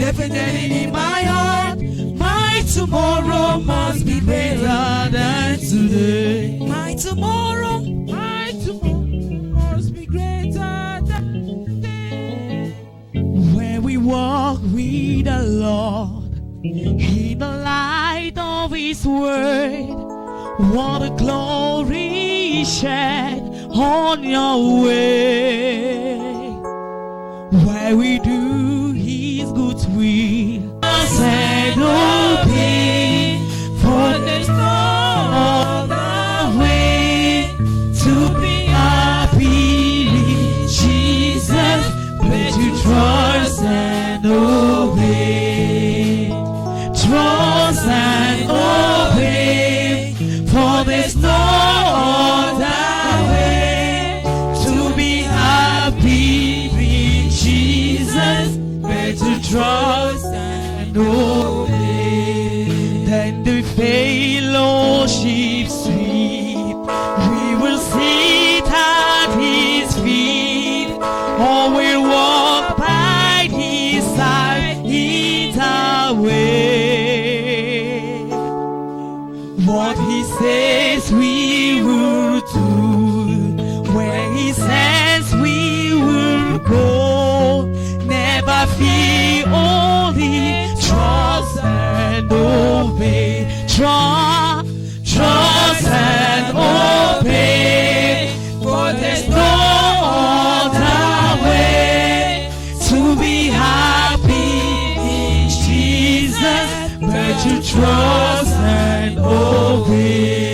Definitely in my heart, my tomorrow must be better than today. My tomorrow must be greater than today. When we walk with the Lord in the light of His word, what a glory shed on your way. Where we do His good will and obey, for there's no other way to be happy with Jesus, but to trust and obey. Trust and obey, for there's no other way to be happy with Jesus, but to trust and obey. Then the fellowship sweet, we will sit at His feet, or we'll walk by His side in the way. What He says we will do, where He says we will go. Never fear, only trust and obey. Trust and obey, for there's no other way to be happy in Jesus, but to trust and obey.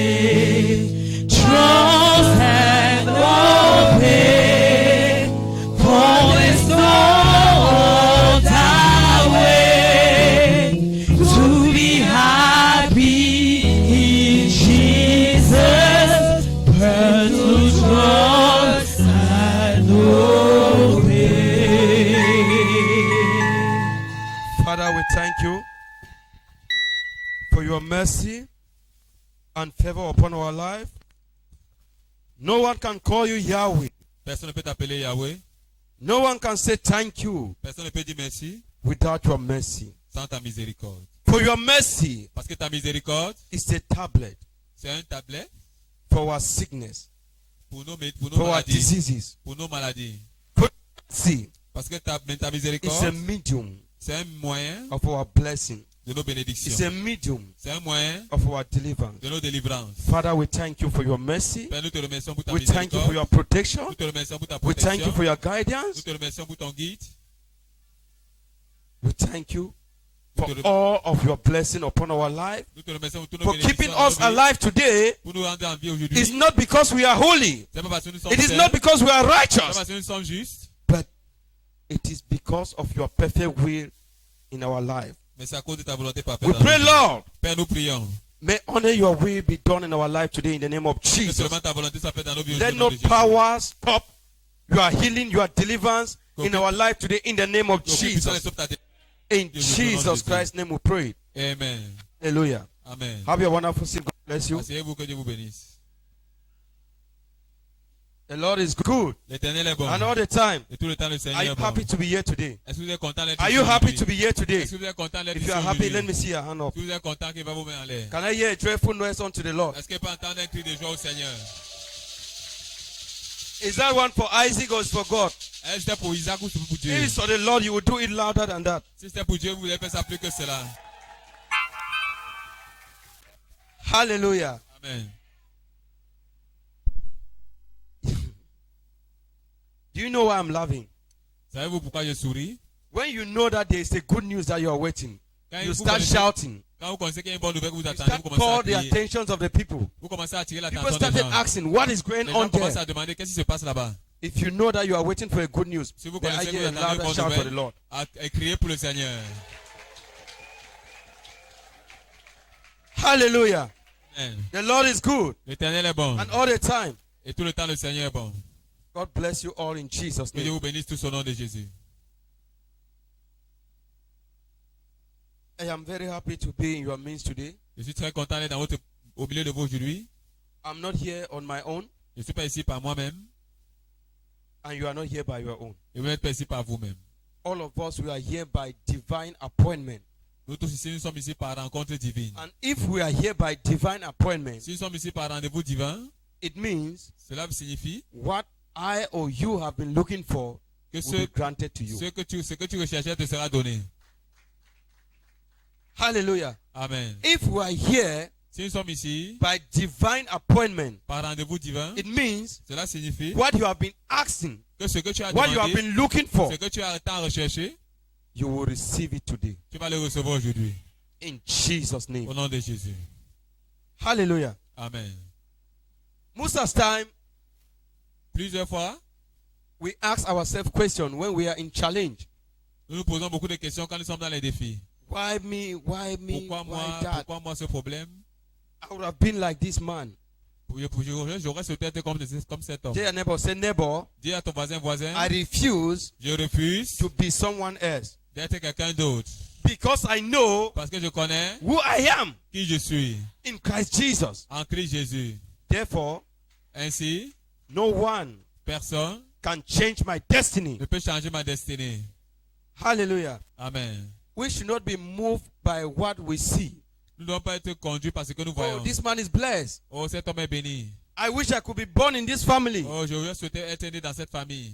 Trust and obey, for there's no other way to be happy in Jesus, but to trust and obey. Father, we thank you for your mercy and favor upon our life. No one can call you Yahweh. Personne ne peut t'appeler Yahweh. No one can say thank you Personne ne peut dire merci without your mercy. sans ta miséricorde. For your mercy Parce que ta miséricorde, is a tablet c'est un tablette for our sickness, pour nos for our maladies. diseases. Pour nos maladies. For mercy Parce que ta is a miséricorde, medium c'est un moyen of our blessing. de nos It's bénédictions. a medium C'est un moyen of our deliverance. de nos délivrances. Father, we thank you for your mercy. Père, nous te remercions pour ta We thank you for miséricorde. your protection. Nous te remercions pour ta We thank you protection. for your Nous guidance. te remercions pour ton guide. We thank you for all of your blessing upon our life. Nous te remercions pour tous nos For keeping bénédictions. us alive today. Pour nous rendre en vie It's aujourd'hui. not because we are holy. C'est pas parce que nous sommes It is saints. not because we are C'est pas righteous. parce que nous sommes justes. But it is because of your perfect will in our life. Mais c'est à cause de ta volonté parfaite. We dans nos pray, vies. Lord, Père, nous prions. may only your will be done in our life today in the name of Que Jesus. seulement ta volonté soit faite dans nos vies Let aujourd'hui. no au nom de Jésus. power stop your healing, your deliverance in our life today in the name of Que aucune puissance ne Jesus. stoppe ta délivrance. In Jesus Christ's name we pray. Amen. Hallelujah. Amen. Have a wonderful season. God bless you. Asseyez-vous, que Dieu vous bénisse. The Lord is good. L'éternel est bon. And all the time. Et tout le temps, le Are Seigneur you est bon. happy to be here today? Est-ce que vous êtes content d'être Are ici you happy aujourd'hui? to be here today? Est-ce que vous êtes content d'être If ici you are happy, let aujourd'hui? me see your hand up. Si vous êtes content, qu'il va vous mettre en l'air. Can I hear a joyful noise unto the Lord? Est-ce qu'il peut entendre un cri de joie au Seigneur? Is that one for Isaac or is for God? Est-ce que c'était pour Isaac ou c'est pour Dieu? If it's for the Lord, you will do it louder than that. Si c'était pour Dieu, vous allez faire ça plus que cela. Hallelujah. Amen. Do you know why I'm laughing? Savez-vous pourquoi je souris? When you know that there is a good news that you are waiting, Quand you vous start connaissez- shouting. Quand vous connaissez qu'il y a une bonne nouvelle que vous You attendez, start vous commencez à call the crier. attentions of the people. Vous commencez à attirer People l'attention des started gens. asking, what is going Les on gens commencent there? à demander qu'est-ce qui se passe là-bas. If you know that you are waiting for a good news, Si vous then connaissez I que vous hear a attendez une louder bonne shout for the nouvelle, Lord. à crier pour le Seigneur. Hallelujah. Amen. The Lord is good. L'Éternel est bon. And all the time. Et tout le temps, le Seigneur est bon. God bless you all in Jesus' Que Dieu name. vous bénisse tous au nom de Jésus. I am very happy to be in your midst today. Je suis très content d'être au milieu de vous aujourd'hui. I'm not here on my own, Je ne suis pas ici par moi-même. and you are not here by your own. Et vous n'êtes pas ici par vous-même. all of us, we are here by divine appointment. Nous tous ici, nous sommes ici par rencontre divine. And if we are here by divine appointment, Si nous sommes ici par rendez-vous divin, it means cela signifie what I or you have been looking for que will be granted to you. ce que tu recherchais te sera donné. Hallelujah. Amen. If we are here Si nous sommes ici by divine appointment, par rendez-vous divin, it means cela signifie what you have been asking, que ce que tu as what you have demandé, been looking for, ce que tu as tant recherché, you will receive it today. tu vas le recevoir aujourd'hui. In Jesus' Au name. nom de Jésus. Hallelujah. Amen. Most of the time, Plusieurs fois, we ask ourselves questions when we are in challenge. nous nous posons beaucoup de questions quand nous sommes dans les défis. Why me? Why me? Pourquoi moi? Why that? Pourquoi moi ce problème? I would have been like this man. J'aurais souhaité être comme cet homme. Tell your neighbor, say neighbor, Dis à ton voisin, I refuse je refuse to be someone else d'être quelqu'un d'autre. because I know Parce que je connais who I am qui je suis in Christ Jesus. en Christ Jésus. Therefore, Ainsi, no one personne can change my destiny. ne peut changer ma destinée. Hallelujah. Amen. We should not be moved by what we see. Nous ne devons pas être conduits par ce que nous Oh, voyons. this man is blessed. Oh, cet homme est béni. I wish I could be born in this family. Oh, j'aurais souhaité être né dans cette famille.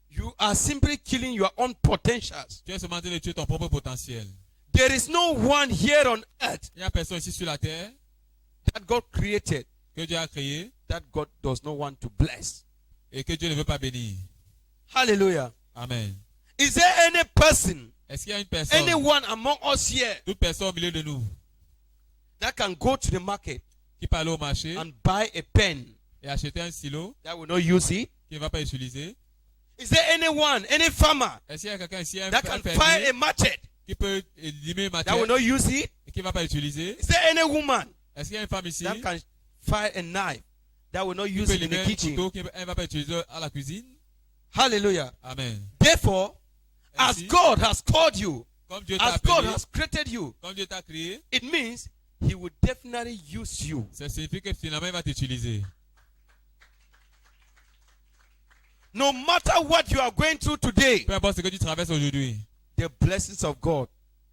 You are simply killing your own potentials. Tu es seulement en train de tuer ton propre potentiel. There is no one here on earth Il n'y a personne ici sur la terre that God created que Dieu a créé that God does not want to bless. et que Dieu ne veut pas bénir. Hallelujah. Amen. Is there any person, Est-ce qu'il y a une personne, anyone among us here toute personne au milieu de nous, that can go to the market qui peut aller au marché and buy a pen et acheter un stylo that will not use it? qui ne va pas utiliser? Is there anyone, any farmer Est-ce qu'il y a quelqu'un ici, un that can buy fermier a machete qui peut limer ma that will terre not use it? et qui ne va pas utiliser? Is there any woman Est-ce qu'il y a une femme ici that can buy a knife that will not qui use peut it in limer the un kitchen? couteau qui ne va pas utiliser à la cuisine? Hallelujah. Amen. Therefore, as Ainsi, God has called you, comme Dieu t'a as God appelé, has created you, comme Dieu t'a créé, it means He will definitely use you. ça signifie que finalement il va t'utiliser. No matter what you are going through today, Peu importe ce que tu traverses aujourd'hui, the blessings of God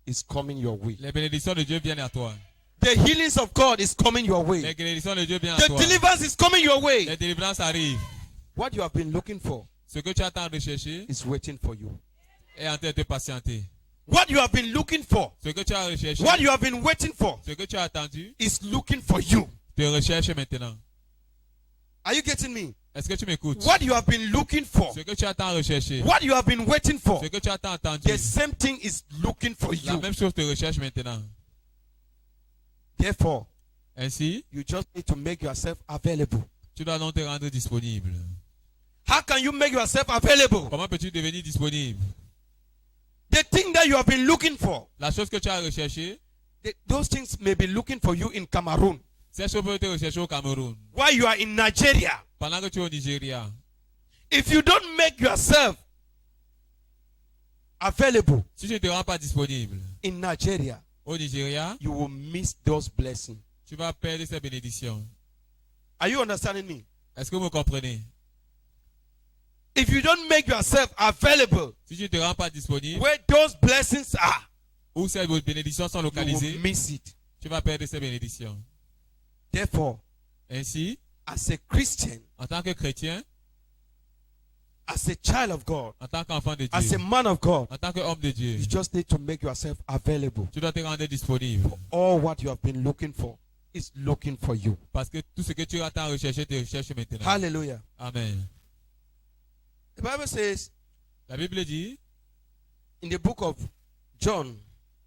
is coming your way. les bénédictions de Dieu viennent à toi. The healings of God is coming your way. Les bénédictions de Dieu viennent à The toi. deliverance is coming your way. Les délivrances arrivent. What you have been looking for Ce que tu as tant recherché is waiting for you. est en train de te patienter. What you have been looking for, Ce que tu as recherché, what you have been waiting for, ce que tu as attendu, is looking for you. te recherche maintenant. Are you getting me? Est-ce que tu m'écoutes? What you have been looking for, Ce que tu as tant recherché, what you have been waiting for, ce que tu as tant attendu, the same thing is looking for la you. même chose te recherche maintenant. Therefore, Ainsi, you just need to make yourself available. tu dois donc te rendre disponible. How can you make yourself available? Comment peux-tu devenir disponible? The thing that you have been looking for, La chose que tu as recherchée, those things may be looking for you in Cameroon. ces choses peuvent te rechercher au Cameroun. While you are in Nigeria, Pendant que tu es au Nigeria, if you don't make yourself available si tu ne te rends pas disponible in Nigeria, au Nigeria, you will miss those blessings. tu vas perdre ces bénédictions. Are you understanding me? Est-ce que vous me comprenez? If you don't make yourself available Si tu ne te rends pas disponible, where those blessings are, où ces bénédictions sont you localisées, will miss it. tu vas perdre ces bénédictions. Therefore, Ainsi, as a Christian, en tant que chrétien, as a child of God, en tant qu'enfant de as a Dieu, man of God, en tant qu'homme de Dieu, you just need to make yourself available. tu dois te rendre disponible. All what you have been looking for is looking for you. Parce que tout ce que tu as tant recherché te recherche maintenant. Hallelujah. Amen. The Bible says La Bible dit, in the book of John,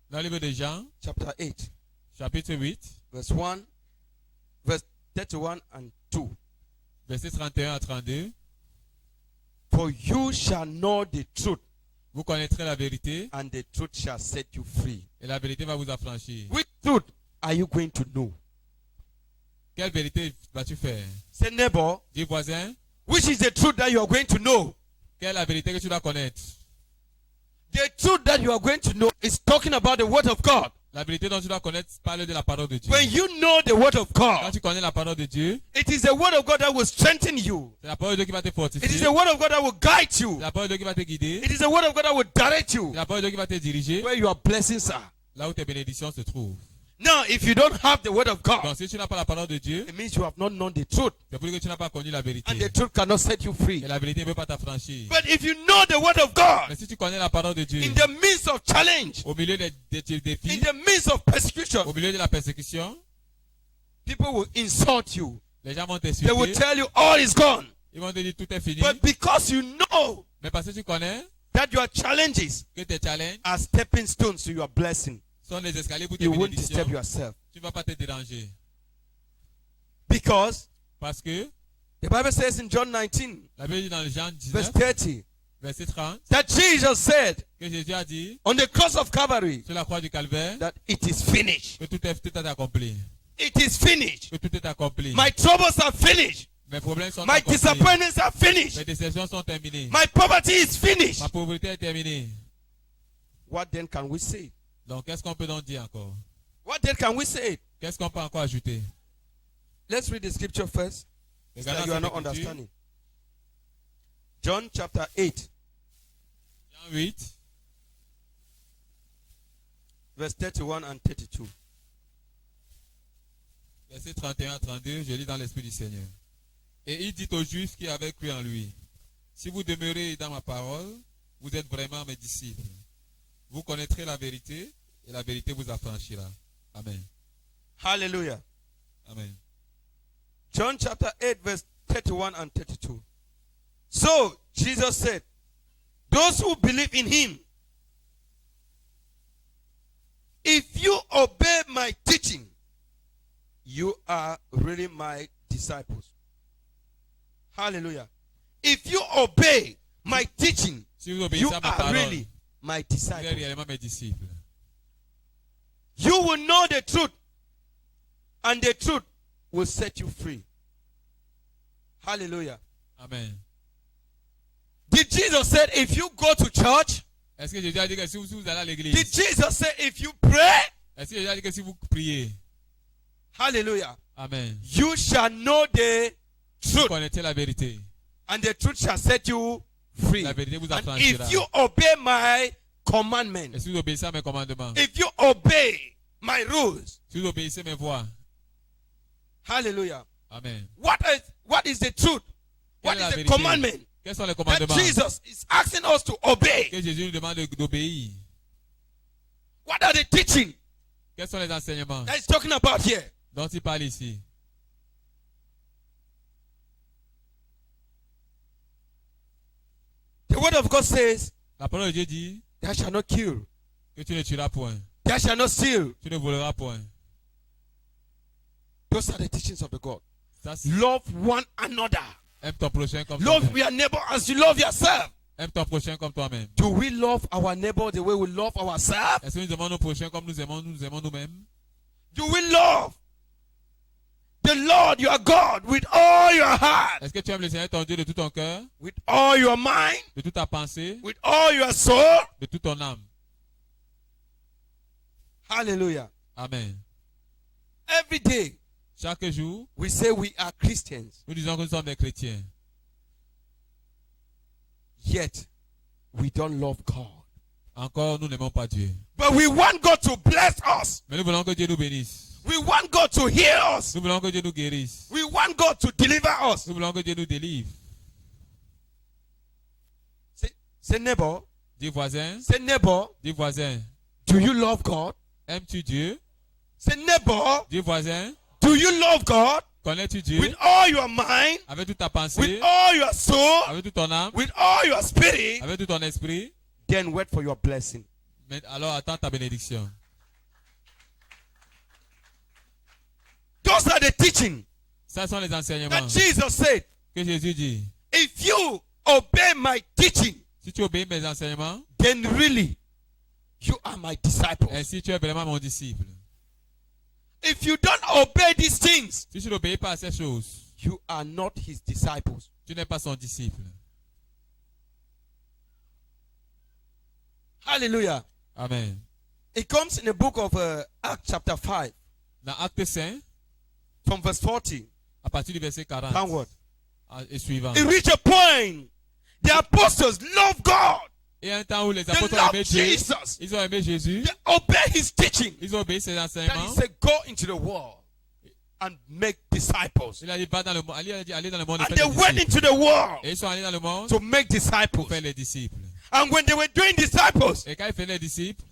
dans le livre de Jean, chapter 8, chapitre 8, verse 1, verse 31 and 2. versets 31 à 32, For you shall know the truth, vous connaîtrez la vérité and the truth shall set you free. et la vérité va vous affranchir. Which truth are you going to know? Quelle vérité vas-tu faire? Say, neighbor, Dis voisin, which is the truth that you are going to know? quelle est la vérité que tu dois connaître? The truth that you are going to know is talking about the word of God. La vérité dont tu dois connaître parle de la parole de Dieu. When you know the word of Quand God, tu connais la parole de Dieu, it is the word of God that will strengthen you. c'est la parole de Dieu qui va te It is fortifier. the word of God that will guide C'est you. la parole de Dieu qui va te guider. It is the word of God that will direct you C'est la parole de Dieu qui va te diriger where your blessings are. là où tes bénédictions se trouvent. Now, if you don't have the word of God, Donc si tu n'as pas la parole de Dieu, it means you have not known the truth, c'est pour dire que tu n'as pas connu la vérité. and the truth cannot set you free. Et la vérité ne peut pas t'affranchir. But if you know the word of God, Mais si tu connais la parole de Dieu, in the midst of challenge, au milieu des in défis, the midst of persecution, au milieu de la persécution, people will insult you. les gens vont They will t'insulter. tell you all is gone. Ils vont te dire tout est fini. But because you know Mais parce que tu connais that your challenges que tes challenges are stepping stones to your blessing, sont les escaliers pour tes you won't bénédictions, disturb yourself. tu ne vas pas te déranger. Because Parce que the Bible says in John 19, la Bible dit dans Jean verse 19, 30, verset 30, that Jesus said que Jésus a dit on the cross of Calvary sur la croix du Calvaire that it is finished. que tout est accompli. It is finished. Que tout est accompli. My troubles are finished. Mes problèmes sont My accomplis. disappointments are finished. Mes déceptions sont terminées. My poverty is finished. Ma pauvreté est terminée. What then can we say? Donc qu'est-ce qu'on peut donc dire encore? What then can we say? Qu'est-ce qu'on peut encore ajouter? Let's read the scripture first. It's like you are not understanding. John chapter 8, Jean 8, verse 31 and 32. verset 31 à 32, je lis dans l'Esprit du Seigneur. Et il dit aux Juifs qui avaient cru en lui, si vous demeurez dans ma parole, vous êtes vraiment mes disciples. Vous connaîtrez la vérité et la vérité vous affranchira. Amen. Hallelujah. Amen. John chapter 8, verse 31 and 32. So Jesus said, those who believe in him, if you obey my teaching, you are really my disciples. Hallelujah. If you obey my teaching, Si vous obéissez you à ma are parole, really my vous êtes disciples. réellement mes disciples. You will know the truth, and the truth will set you free. Hallelujah. Amen. Did Jesus say if you go to church? Est-ce que Jésus a dit que si vous allez à Did l'église, Jesus say if you pray? est-ce que Jésus a dit que si vous priez, Hallelujah. Amen, You shall know the vous truth, connaîtrez la vérité. and the truth shall set you free. La vérité vous And affranchira. if you obey my commandments, Et si vous obéissez à mes commandements, if you obey my rules, si vous obéissez à mes voies, hallelujah. Amen. What is the truth? What Quelle est la is the vérité? commandment Quels sont les that commandements Jesus is asking us to obey? que Jésus nous demande d'obéir? What are the teaching Quels sont les enseignements that he's talking about here? dont il parle ici? The word of God says, La parole de Dieu dit thou shalt not kill, que tu ne tueras point, thou shalt not steal. tu ne voleras point. Those are the teachings of the God. Ça, c'est Love one another. aime ton prochain comme Love toi-même. your neighbor as you love yourself. Aime ton prochain comme toi-même. Do we love our neighbor the way we love ourselves? Est-ce que nous aimons nos prochains comme nous aimons nous-mêmes? Do we love the Lord your God with all your heart, Est-ce que tu aimes le Seigneur ton Dieu de tout ton cœur, with all your mind, de toute ta pensée, with all your soul? de toute ton âme? Hallelujah. Amen. Every day Chaque jour, we say we are Christians, nous disons que nous sommes des chrétiens. yet we don't love God. Encore, nous n'aimons pas Dieu. But we want God to bless us. Mais nous voulons que Dieu nous bénisse. We want God to heal us. Nous voulons que Dieu nous guérisse. We want God to deliver us. Nous voulons que Dieu nous délivre. Say neighbor, Dis voisin, say neighbor, dis voisin, do you love God? aimes-tu Dieu? Say neighbor, Dis voisin, do you love God connais-tu Dieu? with all your mind, Avec toute ta with pensée, all your soul, avec tout ton âme, with all your spirit? avec tout ton esprit. Then wait for your blessing. Mais alors attends ta bénédiction. Those are the teaching Ça sont les enseignements that Jesus said. que Jésus dit. If you obey my teaching, Si tu obéis mes enseignements, then really you are my disciple. ainsi tu es vraiment mon disciple. If you don't obey these things, Si tu n'obéis pas à ces choses, you are not his disciples. tu n'es pas son disciple. Hallelujah. Amen. It comes in the book of Acts chapter 5 Dans Acte 5, from verse 40 à partir du verset 40 downward. et suivant. It reached a point. The apostles love God. Et un temps où les They apôtres ont love aimé Dieu, Jesus. ils ont aimé Jésus, They obey his teaching. ils ont obéi ses That enseignements. he said, go into the world and make disciples. Il a dit, va dans le monde, allez dans le monde et And faites they des went disciples. into the world Et ils sont allés dans le monde to make pour disciples. faire les disciples. And when they were doing disciples, Et quand ils faisaient les disciples,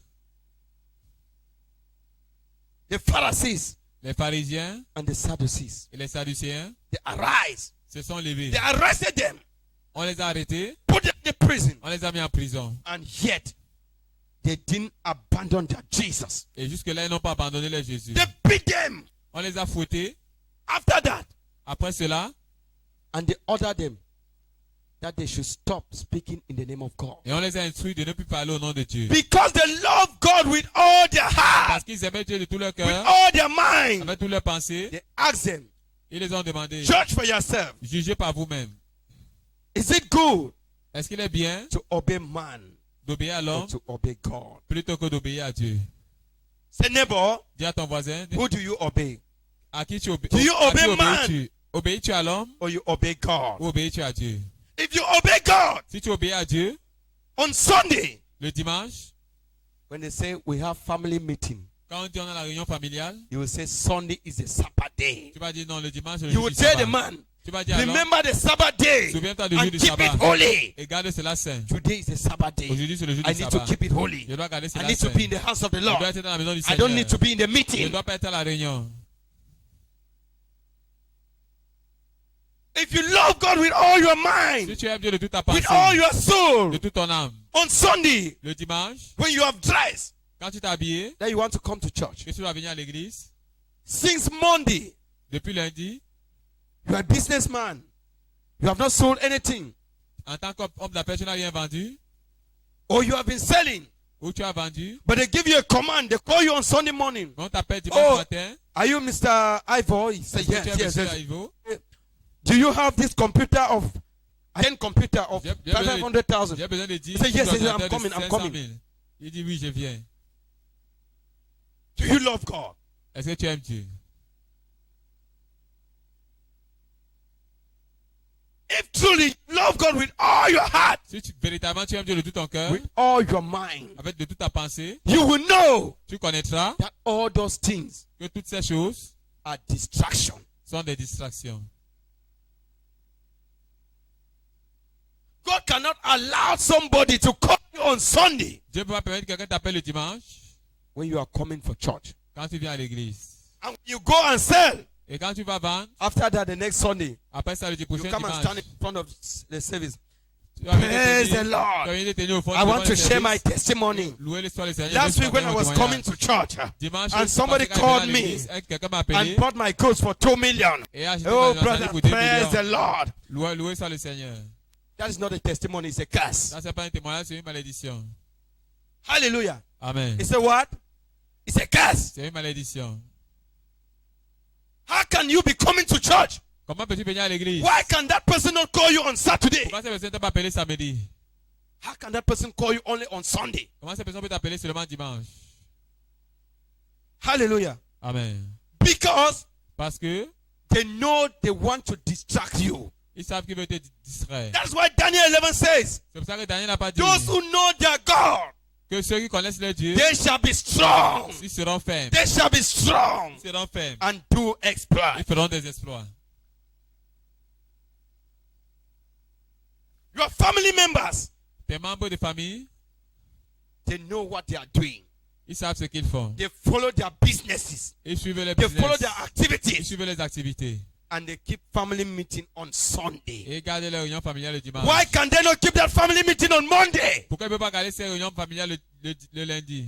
the Pharisees les pharisiens and the Sadducees, et les sadducéens they arise. se sont levés. They arrested them, On les a arrêtés, put them in prison, on les a mis en prison. and yet they didn't abandon their Jesus. Et jusque-là, ils n'ont pas abandonné leur Jésus. They beat them On les a fouettés. after that, Après cela, and they ordered them that they should stop speaking in the name of God. et on les a instruits de ne plus parler au nom de Dieu. Because they love God with all their heart, Parce qu'ils aimaient Dieu de tout leur with cœur, all their mind. avec toutes leurs pensées, They asked them, ils les ont demandé, judge for yourself. jugez par vous-même. Is it good Est-ce qu'il est bien to obey man d'obéir à or l'homme to obey God? plutôt que d'obéir à Dieu? Say, neighbor, Dis à ton voisin, who do you obey? à qui tu Do you obey man? obéis-tu? Obéis-tu à l'homme Or you obey God? ou obéis-tu à Dieu? If you obey God Si tu obéis à Dieu, on Sunday, le dimanche, when they say we have family meeting, quand on dit on a la réunion familiale, you will say Sunday is a Sabbath day. tu vas dire non, le dimanche, c'est le You jour will du tell the sabbat. man, Tu vas dire à l'homme, remember the Sabbath day souviens-toi du jour and du keep sabbat it holy. et garde cela saint. Today is a Sabbath day. Aujourd'hui, c'est le jour I du need to sabbat. keep it holy. Je dois garder I cela need to saint. be in the house of the Je dois Lord. être dans la maison du I Seigneur. don't need to be in the Je ne meeting. dois pas être à la réunion. If you love God with all your Si mind, tu aimes Dieu de toute ta with pensée, all your soul, de toute ton âme, on Sunday, le dimanche, when you have dressed, quand tu t'es habillé, that you want to come to church. que tu dois venir à l'église, Since Monday, depuis lundi, you are a businessman. You have not sold anything. en tant qu'homme d'affaires, tu n'as rien vendu, Or you have been selling. ou tu as vendu, But they give you a command. They call you on Sunday morning. mais on t'appelle dimanche Oh, matin, are you Mr. Ivor? He said, est-ce que yes, tu es yes, monsieur yes. Ivo? Do you have this computer of, again, computer of J'ai besoin de- 500,000? J'ai besoin de dire, Say, yes, tu dois yes, I'm garder coming, I'm 500 coming. 000. Il dit oui, je viens. Do you love God? Est-ce que tu aimes Dieu? If truly you love God with all your heart, Si véritablement tu aimes Dieu de tout ton cœur, with all your mind, avec de toute ta pensée, you will know tu connaîtras that all those things que toutes ces choses are distraction. sont des distractions. God cannot allow somebody to call you on Sunday Dieu ne peut pas permettre que quelqu'un t'appelle le dimanche when you are coming for church. quand tu viens à l'église. And when you go and sell, Et quand tu vas vendre, after that, the next Sunday, après ça, le you prochain come and dimanche, stand in front of the service. tu vas venir Praise te the tenir- Lord. tu vas venir te tenir au fond I devant want le to share my service. testimony. Louer l'histoire du Seigneur. Last Je week vais when I partager was mon coming témoignage. to church, Dimanche, and somebody quand je called venais à me l'église, quelqu'un m'a appelé and bought my goods for 2 million. et a acheté Oh, ma brother, pour 2 praise the millions. Lord. Louer ça le Seigneur. That is not a testimony, it's a curse. Ça, c'est pas un témoignage, c'est une malédiction. Hallelujah. Amen. It's a what? It's a curse. C'est une malédiction. How can you be coming to church? Comment peux-tu venir à l'église? Why can that person not call you on Saturday? Pourquoi cette personne ne t'a pas appelé samedi? How can that person call you only on Sunday? Comment cette personne peut t'appeler seulement dimanche? Hallelujah. Amen. Because Parce que they know they want to distract you. ils savent qu'ils veulent te distraire. That's why Daniel 11 says, C'est pour ça que Daniel n'a pas dit those who know their God, que ceux qui connaissent leur Dieu, they shall be strong. ils seront fermes. They shall be strong Ils seront fermes. and do exploits. Ils feront des exploits. Your family members, Tes membres de famille, they know what they are doing. ils savent ce qu'ils font. They follow their businesses. Ils suivent les They follow business. their Ils activities. suivent les activités. And they keep family meeting on Sunday. Et gardent les réunions familiales le dimanche. Why can they not keep that family meeting on Monday? Pourquoi ils ne peuvent pas garder ces réunions familiales le lundi?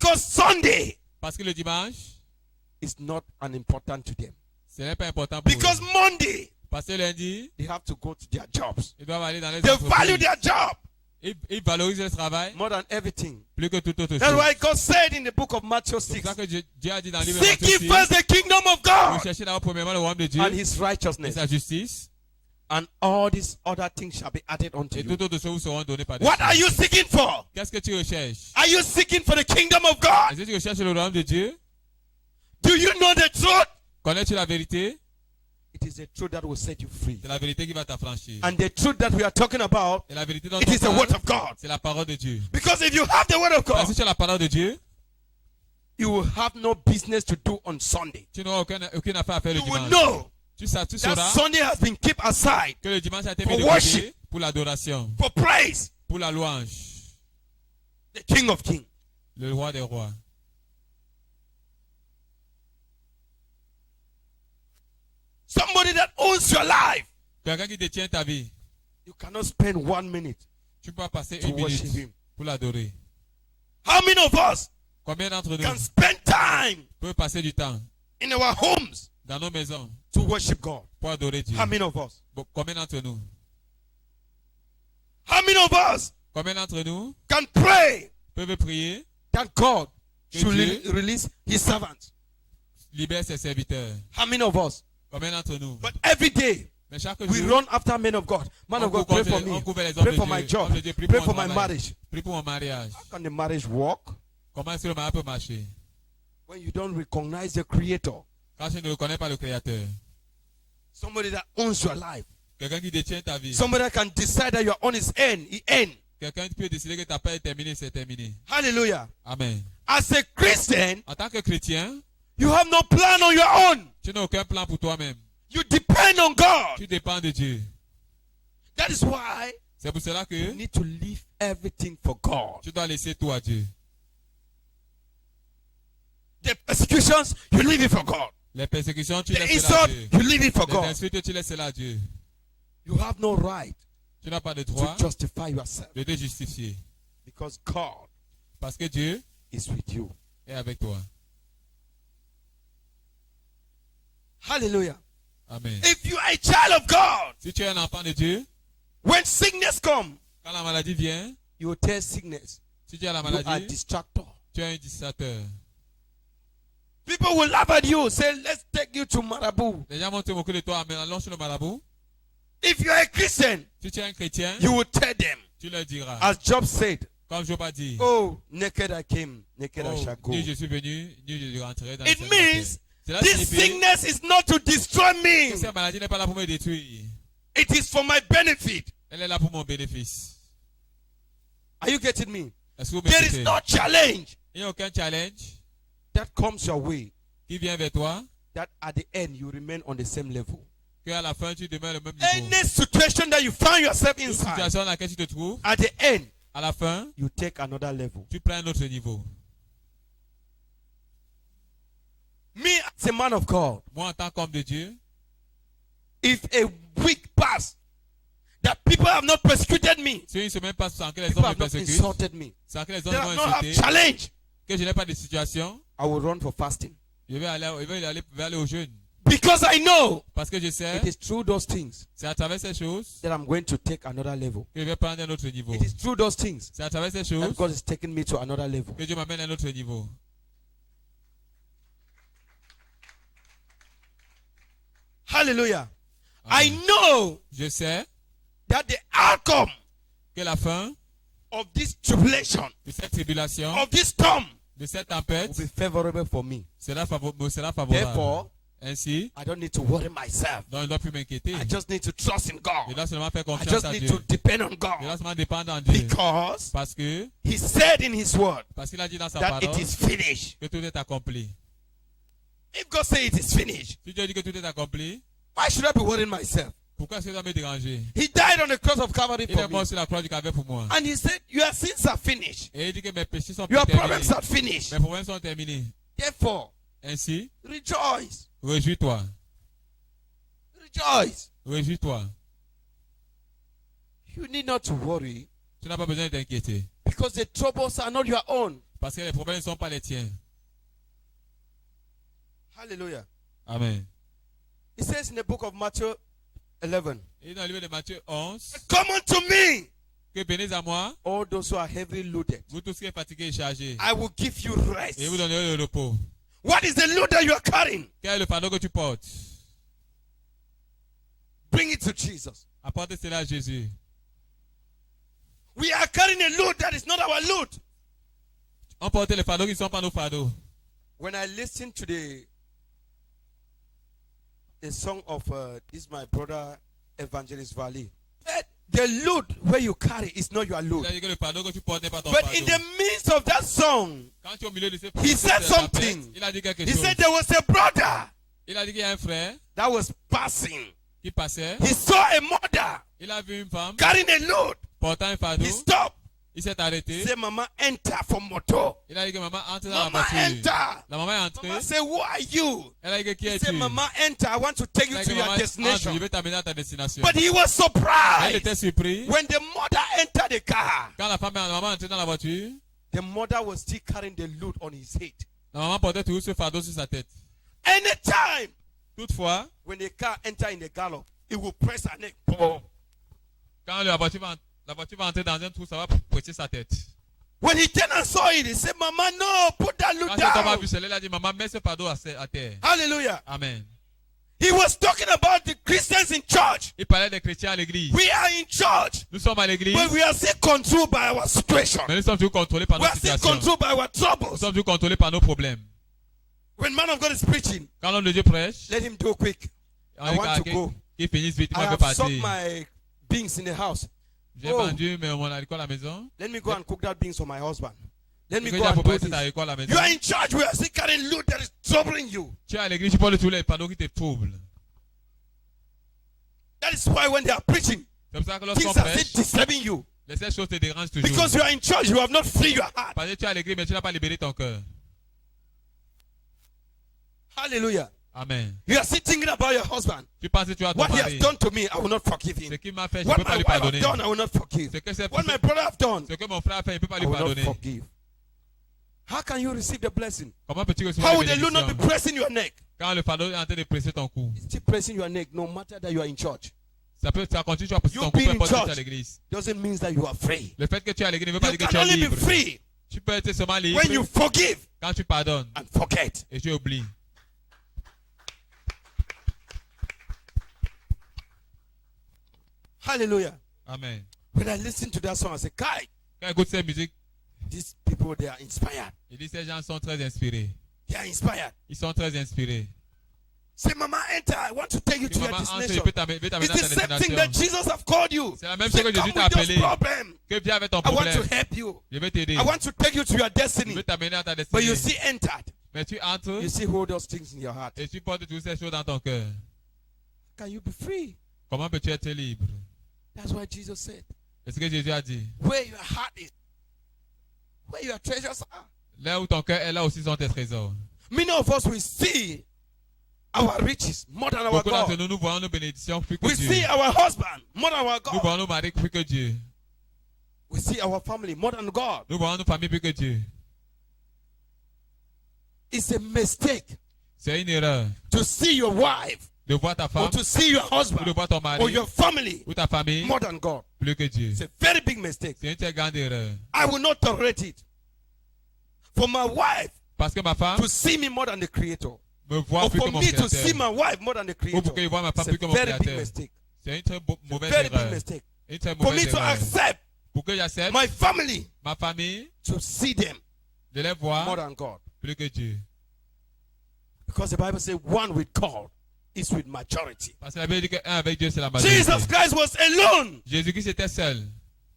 Because Sunday Parce que le dimanche, is not an important to them. ce n'est pas important pour Because eux. Monday, Parce que lundi, they have to go to their jobs. ils doivent aller dans les They value entreprises. their job Ils valorisent le travail more than everything. plus que toute autre That's chose. why God said in the book of Matthew C'est 6, pour ça que Dieu a dit dans le livre de seek Matthieu ye 6, first the kingdom of vous God cherchez d'abord premièrement le royaume de Dieu and his et righteousness, sa justice, and all these other things shall be added unto et you. toutes autres choses vous seront données par Dieu. What are you seeking for? Qu'est-ce que tu recherches? Are Are you seeking for the kingdom of God? Est-ce que tu recherches le royaume de Dieu? Do you know the truth? Connais-tu la vérité? It is the truth that will set you free. C'est la vérité qui va t'affranchir. And the truth that we are talking about, Et la vérité dont it on is the word parle, of God. c'est la parole de Dieu. Because if you have the word of Parce que God, si tu as la parole de Dieu, you will have no business to do on Sunday. tu n'auras aucune affaire à faire le You will dimanche. know Tu that sauras Sunday has been kept aside que le dimanche a été For mis de worship. côté pour l'adoration, for praise. pour la louange. The King of Kings. Le roi des rois. Somebody that owns your life. Quelqu'un qui détient ta vie. You cannot spend 1 minute Tu peux passer to une worship minute him. pour l'adorer. How many of us Combien d'entre nous can spend time peuvent passer du temps in our homes dans nos maisons to worship God? pour adorer Dieu? How many of us? Combien d'entre nous? How many of us Combien d'entre nous can pray peuvent prier, that God Que should Dieu- release his servants? libère ses serviteurs? How many of us? Combien d'entre nous? But every day Mais chaque we jour, run after men of God. Man of God, pray for me. on couvre les hommes Pray de for Dieu. my job. Homme de Dieu, prie Pray pour for mon my travail. marriage. Prie pour mon mariage. How can the marriage work Comment est-ce que le mariage peut marcher? when you don't recognize the Creator? Quand tu ne reconnais pas le Créateur. Somebody that owns your life. Quelqu'un qui détient ta vie. Somebody that can decide that your own is end. He end. Quelqu'un qui peut décider que ta paix est terminée, c'est terminé. Hallelujah. Amen. As a Christian, En tant que chrétien, you have no plan on your own. tu n'as aucun plan pour toi-même. You depend on God. Tu dépends de Dieu. That is why C'est pour cela you que need to leave everything for God. tu dois laisser tout à Dieu. The persecutions, you leave it for God. Les persécutions, tu The laisses cela à insult, Dieu. you leave it for Les God. insultes, tu laisses cela à Dieu. You have no right Tu n'as pas de to droit justify yourself de te justifier. because God Parce que Dieu is with you. est avec toi. Hallelujah. Amen. If you are a child of God, Si tu es un enfant de Dieu, when sickness comes, quand la maladie vient, you will tell sickness, si tu as la you are a maladie, distractor. tu es un distracteur. People will laugh at you, say, let's take you to Marabu. Les gens vont te moquer de toi, mais allons sur le marabout. If you are a Christian, Si tu es un chrétien, you will tell them, tu leur diras. as Job said, Comme Job a dit, oh, naked I came, naked I oh, shall go. ni je suis venu, ni je rentrerai dans le It ciel de la means terre. Cela this signifie sickness is not to destroy que me. cette maladie n'est pas là pour me détruire. It is for my benefit. Elle est là pour mon bénéfice. Are you getting me? Est-ce que vous There is m'écoutez? no challenge Il n'y a aucun challenge that comes your way qui vient vers toi that at the end you remain on the same level. qu'à la fin tu demeures le même niveau. Any situation that you find yourself Une inside, situation dans laquelle tu te trouves, at the end à la fin, you take another level. tu prends un autre niveau. Me as a man of God, Moi, en tant qu'homme de Dieu, if a week pass that people have not persecuted me, si une semaine passe sans que les people hommes me have not persécutent, insulted me, sans que les that hommes I m'ont not have insulté, challenge, que je n'ai pas de situation, I will run for fasting. je vais aller au jeûne. Because I know Parce que je sais, it is through those things c'est à travers ces choses that I'm going to take another level. que je vais prendre un autre niveau. It is through those things C'est à travers ces that choses God is taking me to another level. que Dieu m'amène à un autre niveau. Hallelujah. Amen. I know Je sais that the outcome que la fin of this tribulation, de cette tribulation, of this storm, de cette will tempête, be favorable for me. me sera favorable. Therefore, Ainsi, I don't need to worry myself. donc je ne dois plus m'inquiéter. I just need to trust in Je God. dois seulement faire I confiance just à need Dieu. to depend on Je God. dois seulement dépendre en Dieu. Because Parce que, He said in His word parce qu'il a dit dans sa that parole it is finished. que tout est accompli. If God says it is finished, Si Dieu dit que tout est accompli, why should I be worrying myself? pourquoi est-ce que je dois me déranger? He died on the cross of Calvary Il for est me. mort sur la croix du Calvaire pour moi. And He said, your sins are finished. Et il dit que mes péchés sont Your terminés. problems are finished. Mes problèmes sont terminés. Therefore, Ainsi, rejoice. réjouis-toi. Rejoice. Réjouis-toi. You need not to worry Tu n'as pas besoin de t'inquiéter. because the troubles are not your own. Parce que les problèmes ne sont pas les tiens. Hallelujah. Amen. It says in the book of Matthew 11, Et dans le livre de Matthieu 11, come unto me, que venez à moi, all those who are heavily loaded. vous tous qui êtes fatigués et chargés, I will give you rest. et je vous donnerai le repos. What is the load that you are carrying? Quel est le fardeau que tu portes? Bring it to Jesus. Apporte cela à Jésus. We are carrying a load that is not our load. On portait les fardeaux qui ne sont pas nos fardeaux. When I listen to the song of this my brother Evangelist Valley, the load where you carry is not your Il load. a dit que le fardeau que tu portes n'est pas ton But fardeau. in the midst of that song, Quand tu es au milieu de ces he said something. il a dit quelque He chose. said there was a brother Il a dit qu'il y a un frère that was passing. qui passait. He saw a mother Il a vu une femme carrying a load. portant un fardeau. He stopped. Il s'est arrêté. He said, Mama, enter from motor. Il a dit que maman entre dans la Mama, voiture. enter. La maman est entrée. Mama said, who are you? Elle a dit que qui He es-tu? said, Mama, enter. I want to take Elle you a to dit que your maman entre, je destination. vais t'amener à ta destination. But he was Elle surprised. était surprise. When the mother entered the car, Quand la maman est entrée dans la voiture, the mother was still carrying the load on his head. la maman portait toujours ce fardeau sur sa tête. Anytime Toutefois, when the car entered in the gallop, it will press her neck. Boom. quand la voiture va entrer dans un trou, ça va presser sa tête. When he turned and saw it, he said, Mama, no, put that load Quand cet homme a down. vu cela, il a dit, maman, mets ce fardeau à terre. Hallelujah. Amen. He was talking about the Christians in church. Il parlait des chrétiens à l'église. We are in church, Nous sommes à l'église, but we are still controlled by our situation. mais nous sommes toujours contrôlés par We nos are still situations. controlled by our Nous troubles. sommes toujours contrôlés par nos problèmes. When man of God is preaching, Quand l'homme de Dieu prêche, let him do quick. I want to go. qu'il finisse vite, I moi je have vais soaked partir. my beans in the house. J'ai Oh. vendu mon haricot à la maison. Let me go and cook that beans for my husband. Let me Je vais go déjà and do préparer cet this. haricot à la maison. You are in church. We are still carrying load that is troubling you. Tu es à l'église, tu portes tous les fardeaux qui te troublent. That is why when they are preaching, C'est pour ça que lorsqu'on things are prêche, still disturbing you. ces choses te dérangent toujours. Because you are in church, you have not freed your heart. Parce que tu es à l'église, mais tu n'as pas libéré ton cœur. Hallelujah. Amen. You are still thinking about your husband. Tu penses que tu as ton What he has mari. done to me, I will not forgive Ce him. qu'il m'a fait, je ne What peux pas my lui wife has pardonner. done, I will not forgive. Ce que, c'est- What my brother have done, ce que mon frère a fait, il ne peut pas I lui will not pardonner. forgive. How can you receive the blessing? Comment peux-tu recevoir How la will the load not be bénédiction pressing your neck? quand le fardeau est en train de presser ton cou? It's still pressing your neck, no matter that you are in church. Ça continue, tu vas presser You ton cou, being peu importe in que tu es à church. l'église. Doesn't mean that you are free. Le fait que tu es à l'église ne veut pas You dire que tu can es only be libre. free Tu peux être seulement libre when you forgive quand tu pardonnes and forget. et tu oublies. Hallelujah. Amen. When I listen to that song, I say, Kai, Quand écoute cette musique, these people, they are inspired. il dit ces gens sont très inspirés. They are inspired. Ils sont très inspirés. Say, Mama, enter. I want to take you Si to your maman entre, destination. je peux t'amener à ta It's the same thing that destination. Jesus have called you. C'est la même Say, chose que come Jésus t'a with those appelé. problems. Que viens avec ton I want to problème. help you. Je vais t'aider. I want to take you to your Je destiny. vais t'amener à ta But you destinée. see entered. Mais tu entres You see hold those things in your heart. et tu portes toutes ces choses dans ton cœur. Can you be free? Comment peux-tu être libre? That's what Jesus said. C'est ce que Jésus a dit. Where your heart is, where your treasures are. Là où ton cœur est, là aussi sont tes trésors. Many of us will see our riches more than our Beaucoup d'entre God. nous, nous voyons nos bénédictions plus que We see Dieu. our husband more than our Nous God. voyons nos maris plus que Dieu. We see our family more than God. Nous voyons nos familles plus que Dieu. It's a mistake C'est une erreur to see your wife de voir ta or femme to see your ou de husband voir ton or mari your family ou ta famille more than God. plus que Dieu. It's a very big mistake. C'est une très grande erreur. I will not tolerate it. For my wife Parce que ma femme to see me more than the Creator, me voit or plus que for mon me to see créateur. my wife more than the Ou Creator, pour qu'il voit ma femme it's plus que a mon very big créateur. mistake. C'est une très mauvaise Very big erreur. mistake. Une très For me mauvaise to erreur. accept Pour que j'accepte my family ma famille to see them de les more voir than God. plus que Dieu. Because the Bible says one with God is with majority. Parce que la Bible dit qu'un avec Dieu, c'est la majorité. Jesus Christ was alone. Jésus-Christ était seul.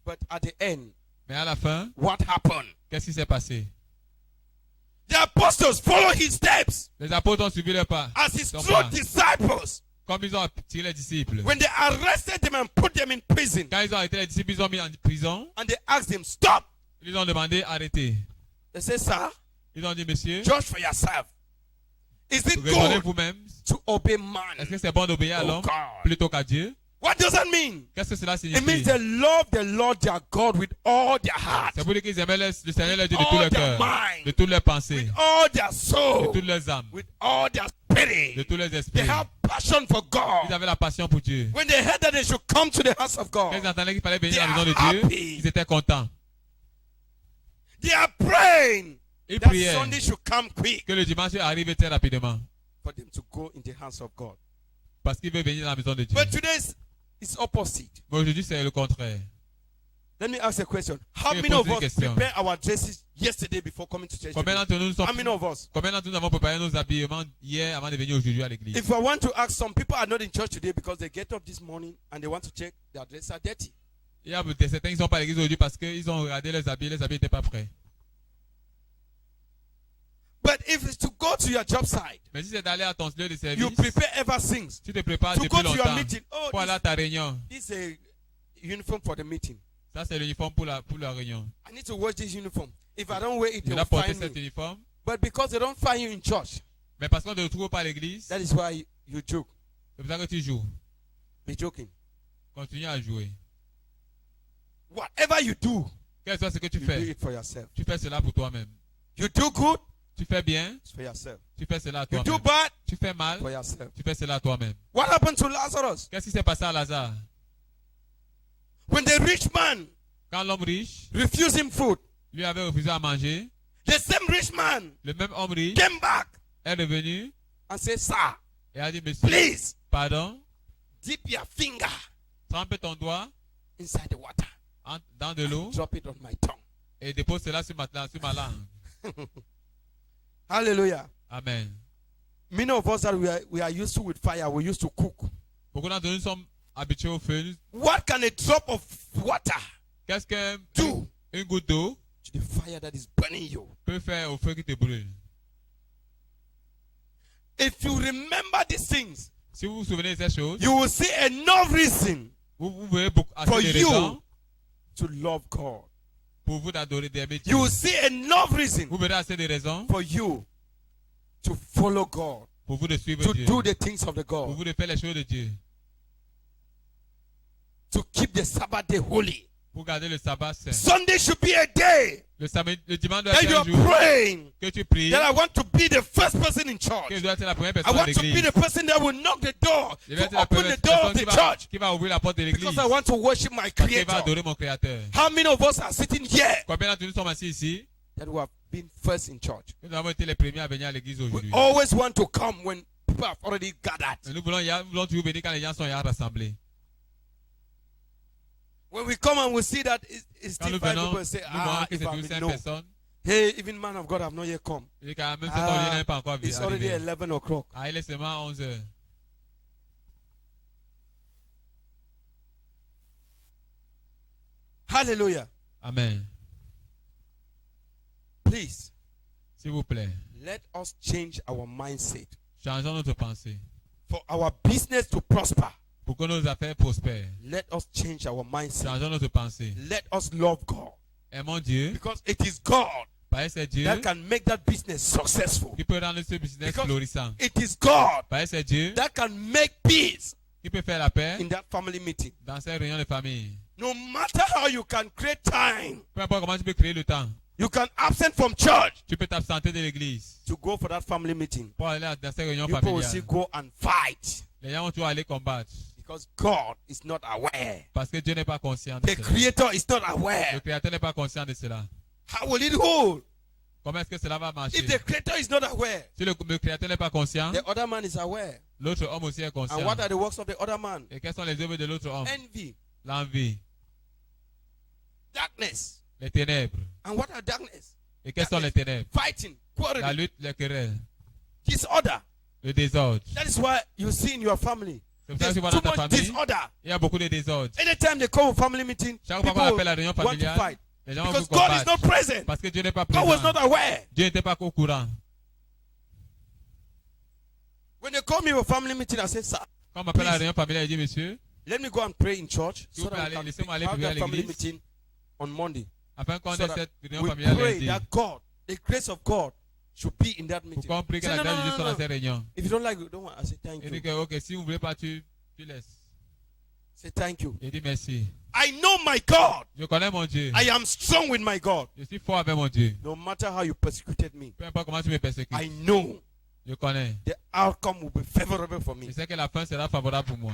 But at the end, Mais à la fin, what happened? qu'est-ce qui s'est passé? The apostles followed his steps Les apôtres ont suivi le pas. as his Son true pas. disciples. Comme ils ont tiré les disciples. When they arrested them and put them in prison, Quand ils ont arrêté les disciples, ils ont mis en prison. and they asked him, stop. Ils ont demandé arrêtez. They said, sir, Ils ont dit, monsieur, judge for yourself. Is it raisonnez good vous-même. to obey Est-ce man? que c'est bon d'obéir à Oh, l'homme God. plutôt qu'à Dieu? What does that mean? Qu'est-ce que cela It means signifie? they love the Lord their God with all their heart, C'est pour dire qu'ils aimaient le Seigneur leur Dieu de all tout leur their cœur, mind, de toutes leurs pensées, with all their de soul, toutes leurs âmes, with all their de spirit. tous leurs They esprits. have passion for Ils God. avaient la passion pour Dieu. When they heard that they should come to the house of Quand God, ils entendaient qu'il fallait venir à la They maison are de Dieu, happy. ils étaient contents. they are praying Ils that priaient Sunday should come quick que le dimanche arrive très rapidement. for them to go in the hands of God. Parce qu'ils veulent venir à la maison de Dieu. But today it's opposite. Mais aujourd'hui, c'est le contraire. Let me ask a question. How Je vais many of poser une us question. prepare our dresses yesterday before coming to church? Combien today? d'entre nous How many of us? avons préparé nos habillements hier avant de venir aujourd'hui à l'église? If I want to ask, some people are not in church today because they get up this morning and they want to check their dresses are dirty. Il y a certains qui ne sont pas à l'église aujourd'hui parce qu'ils ont regardé les habits n'étaient pas prêts. But if it's to go to your job site, Mais si c'est d'aller à ton lieu de you service, prepare ever since. tu te prépares To depuis go to your longtemps meeting. Oh, pour aller à ta réunion. this is a uniform for the meeting. Ça, c'est l'uniforme pour la réunion. I need to wear this uniform. If I don't wear it, Je they'll dois porter find cet me. uniforme. But because they don't find you in church, Mais parce qu'on ne te trouve pas à l'église, that is why you joke. c'est pour ça que tu joues. Be joking. Continue à jouer. Whatever you do, Quel soit ce que tu you do fais, it for yourself. tu fais cela pour toi-même. You do good, Tu fais bien, it's for yourself. tu fais cela à You do toi-même. bad, Tu fais mal, for yourself. tu fais cela à toi-même. What happened to Lazarus? Qu'est-ce qui s'est passé à Lazare? When the rich man Quand l'homme riche refused him food, lui avait refusé à manger, the same rich man le même homme riche came back est revenu and said, Sir, et a dit, monsieur, please pardon, dip your finger trempe ton doigt inside the water. dans de l'eau Drop it on my tongue. et dépose cela sur ma langue. Hallelujah. Amen. Many of us that we are used to with fire, we used to cook. Beaucoup d'entre nous sommes habitués au feu. What can a drop of water Qu'est-ce qu'une do goutte d'eau to the fire that is burning you? peut faire au feu qui te brûle? If you remember these things, Si vous vous souvenez de ces choses, you will see enough reason vous verrez beaucoup for assez de you raisons to love God. pour vous d'adorer d'aimer Dieu. You will see enough reason Vous verrez assez de raisons for you to follow God, pour vous de suivre to Dieu. do the things of the Pour God, vous de faire les choses de Dieu. to keep the Sabbath day holy. Pour garder le sabbat saint. Sunday should be a day Le dimanche doit that être you un are jour praying que tu pries. that I want to be the first person in Que church. je dois être la première I personne à want to be l'église. the person that will knock the door Je dois to être la open première the door of personne the church qui va ouvrir la porte de l'église. because I want to worship my Parce qu'il va Creator. adorer mon Créateur. How many of us are sitting here Combien d'entre nous sommes assis ici? that we have been first in church? Nous avons été les premiers à venir à l'église We aujourd'hui. always want to come when people have already gathered. Mais nous voulons toujours venir quand les gens sont rassemblés. When we come and we see that it's Quand still nous five venons, people nous say, voyons que if c'est I'm toujours 5 no. personnes. Hey, even man of God, I've not yet come. Et quand même, cet homme n'est pas encore It's already arrivé. 11 o'clock. Ah, il est seulement 11 heures. Hallelujah. Amen. Please, S'il vous plaît, let us change our mindset changeons notre pensée. for our business to prosper. Pour que nos affaires prospèrent, Let us change our mindset. changeons notre pensée. Let us love God Aimons Dieu, because it is God parce que c'est Dieu that can make that business successful. qui peut rendre ce business Because florissant. it is God Parce que c'est Dieu that can make peace qui peut faire la paix in that family meeting. dans ces réunions de famille. No matter how you can create time, Peu importe comment tu peux créer le temps, you can absent from church tu peux t'absenter de l'église to go for that family meeting. pour aller dans ces réunions People will still familiales. go and fight Les gens vont toujours aller combattre because God is not aware. parce que Dieu n'est pas conscient de The cela. Creator is not Le aware. Créateur n'est pas conscient de cela. How will it hold? Comment est-ce que cela va marcher? If the Creator is not aware, Si le Créateur n'est pas conscient, the other man is aware. l'autre homme aussi est And conscient. what are the works of the other man? Et quelles sont les œuvres de l'autre homme? Envy, L'envie, darkness. les ténèbres. And what are darkness? Et quelles sont les ténèbres? Fighting, La quarreling, lutte, les querelles, disorder. le désordre. That is why you see in your family. C'est pour ça There's que tu vois too dans ta much famille, disorder. il y a beaucoup de désordre. Anytime they come to family meeting, Chaque people fois qu'on appelle la réunion want to familiale, fight. les gens vont Because vous God is not combattre. present. Parce que Dieu n'est pas God was not présent. aware. Dieu n'était pas au courant. When they call me to a family meeting, I say, sir, Quand on m'appelle à la Please. réunion familiale, il dit, monsieur, let me go and pray in church S'il so vous plaît, that we can laissez-moi aller have prier à that family l'église. meeting on Monday. afin qu'on So ait that cette réunion we familiale pray lundi, that God, the grace of God, should be in that pour meeting. qu'on prie que Say, la no, grâce no, de Dieu no, soit no. dans ces réunions. If you don't like it, don't want. I say thank Il dit you. que, ok, si vous ne voulez pas, tu laisses. Say thank you. Il dit merci. I know my God. Je connais mon Dieu. I am strong with my God. Je suis fort avec mon Dieu. No matter how you persecuted me, Peu importe comment tu me persécutes, I know je connais. the outcome will be favorable for me. Je sais que la fin sera favorable pour moi.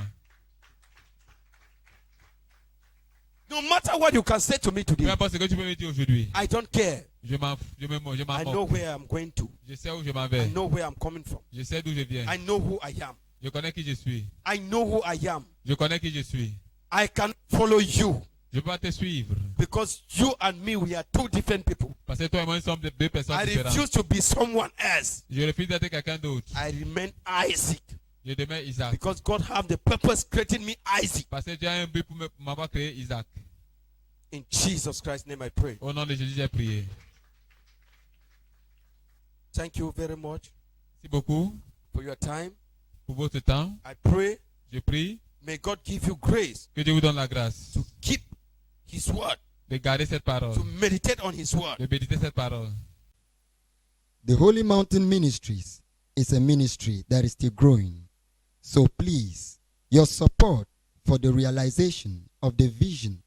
No matter what you can say to me Peu today, importe ce que tu peux me dire aujourd'hui, I don't care. je m'en I know moque. where I'm going to. Je sais où je m'en I vais. know where I'm coming from. Je sais d'où je viens. I know who I am. Je connais qui je suis. I know who I am. Je connais qui je suis. I can follow you Je ne peux pas te suivre. Because you and me, we are two different people. Parce que toi et moi, nous sommes deux personnes I différentes. refuse to be someone else. Je refuse d'être quelqu'un d'autre. I remain Isaac. Je demeure Isaac. Because God have the purpose creating me Isaac. Parce que Dieu a un but pour m'avoir créé Isaac. In Jesus Christ's name I pray. Au nom de Jésus, j'ai prié. Thank you very much Merci beaucoup for your time. pour votre temps. I pray, Je prie may God give you grace que Dieu vous donne la grâce to keep His word, de garder cette parole, to meditate on His word. de méditer cette parole. The Holy Mountain Ministries is a ministry that is still growing. So please, your support for the realization of the vision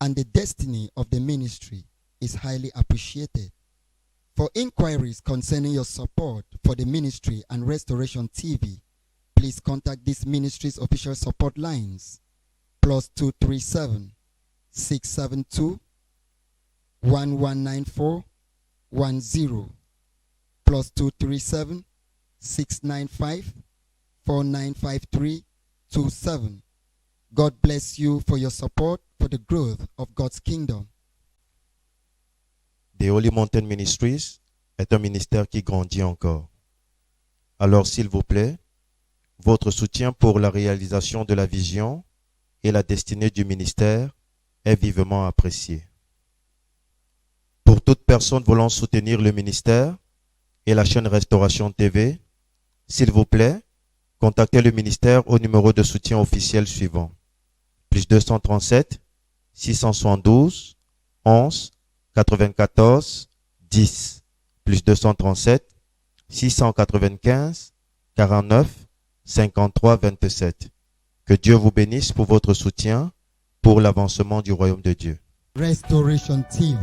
and the destiny of the ministry is highly appreciated. For inquiries concerning your support for the ministry and Restoration TV, please contact this ministry's official support lines +237 672 1194 10 +237 695 4953 27. God bless you for your support for the growth of God's kingdom. The Holy Mountain Ministries est un ministère qui grandit encore. Alors, s'il vous plaît, votre soutien pour la réalisation de la vision et la destinée du ministère est vivement apprécié. Pour toute personne voulant soutenir le ministère et la chaîne Restauration TV, s'il vous plaît, contactez le ministère au numéro de soutien officiel suivant. +237 672 11 94 10 +237 695 49 53 27. Que Dieu vous bénisse pour votre soutien pour l'avancement du royaume de Dieu. Restoration TV,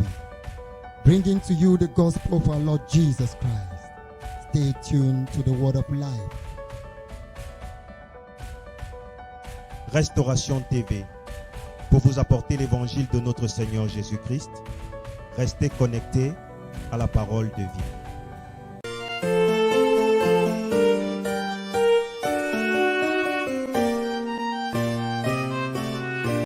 bringing to you the gospel of our Lord Jesus Christ. Stay tuned to the word of life. Restauration TV, pour vous apporter l'évangile de notre Seigneur Jésus-Christ, restez connectés à la parole de vie.